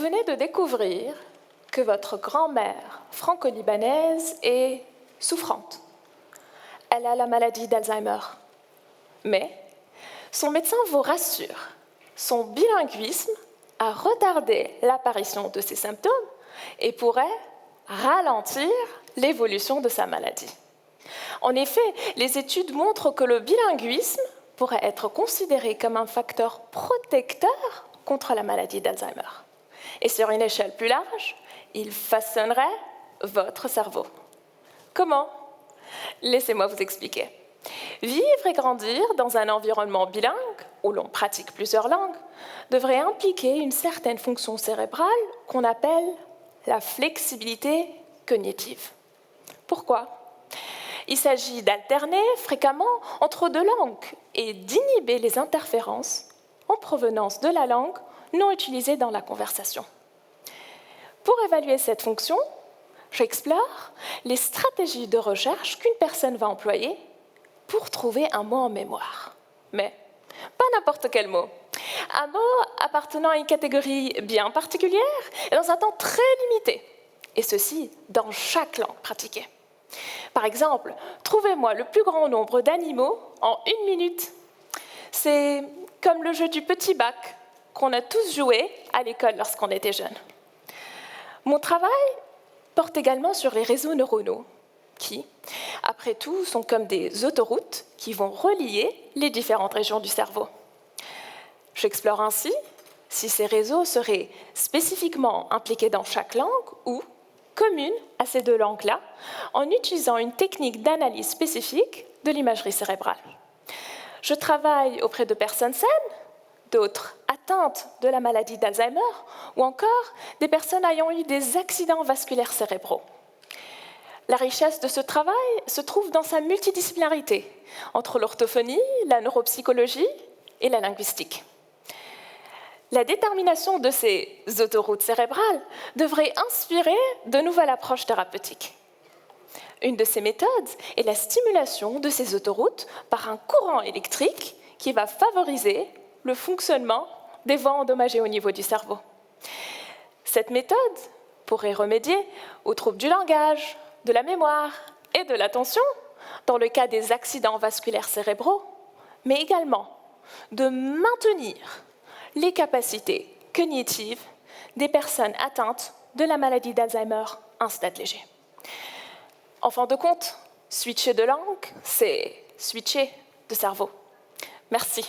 venez de découvrir que votre grand-mère franco-libanaise est souffrante. Elle a la maladie d'Alzheimer. Mais son médecin vous rassure, son bilinguisme a retardé l'apparition de ces symptômes et pourrait ralentir l'évolution de sa maladie. En effet, les études montrent que le bilinguisme pourrait être considéré comme un facteur protecteur contre la maladie d'Alzheimer. Et sur une échelle plus large, il façonnerait votre cerveau. Comment? Laissez-moi vous expliquer. Vivre et grandir dans un environnement bilingue, où l'on pratique plusieurs langues, devrait impliquer une certaine fonction cérébrale qu'on appelle la flexibilité cognitive. Pourquoi? Il s'agit d'alterner fréquemment entre deux langues et d'inhiber les interférences en provenance de la langue non utilisée dans la conversation. Pour évaluer cette fonction, j'explore les stratégies de recherche qu'une personne va employer pour trouver un mot en mémoire. Mais pas n'importe quel mot. Un mot appartenant à une catégorie bien particulière et dans un temps très limité. Et ceci dans chaque langue pratiquée. Par exemple, trouvez-moi le plus grand nombre d'animaux en 1 minute. C'est comme le jeu du petit bac qu'on a tous joué à l'école lorsqu'on était jeune. Mon travail porte également sur les réseaux neuronaux, qui, après tout, sont comme des autoroutes qui vont relier les différentes régions du cerveau. J'explore ainsi si ces réseaux seraient spécifiquement impliqués dans chaque langue ou communes à ces deux langues-là, en utilisant une technique d'analyse spécifique de l'imagerie cérébrale. Je travaille auprès de personnes saines, d'autres atteintes de la maladie d'Alzheimer, ou encore des personnes ayant eu des accidents vasculaires cérébraux. La richesse de ce travail se trouve dans sa multidisciplinarité, entre l'orthophonie, la neuropsychologie et la linguistique. La détermination de ces autoroutes cérébrales devrait inspirer de nouvelles approches thérapeutiques. Une de ces méthodes est la stimulation de ces autoroutes par un courant électrique qui va favoriser le fonctionnement des voies endommagées au niveau du cerveau. Cette méthode pourrait remédier aux troubles du langage, de la mémoire et de l'attention dans le cas des accidents vasculaires cérébraux, mais également de maintenir les capacités cognitives des personnes atteintes de la maladie d'Alzheimer à un stade léger. En fin de compte, switcher de langue, c'est switcher de cerveau. Merci.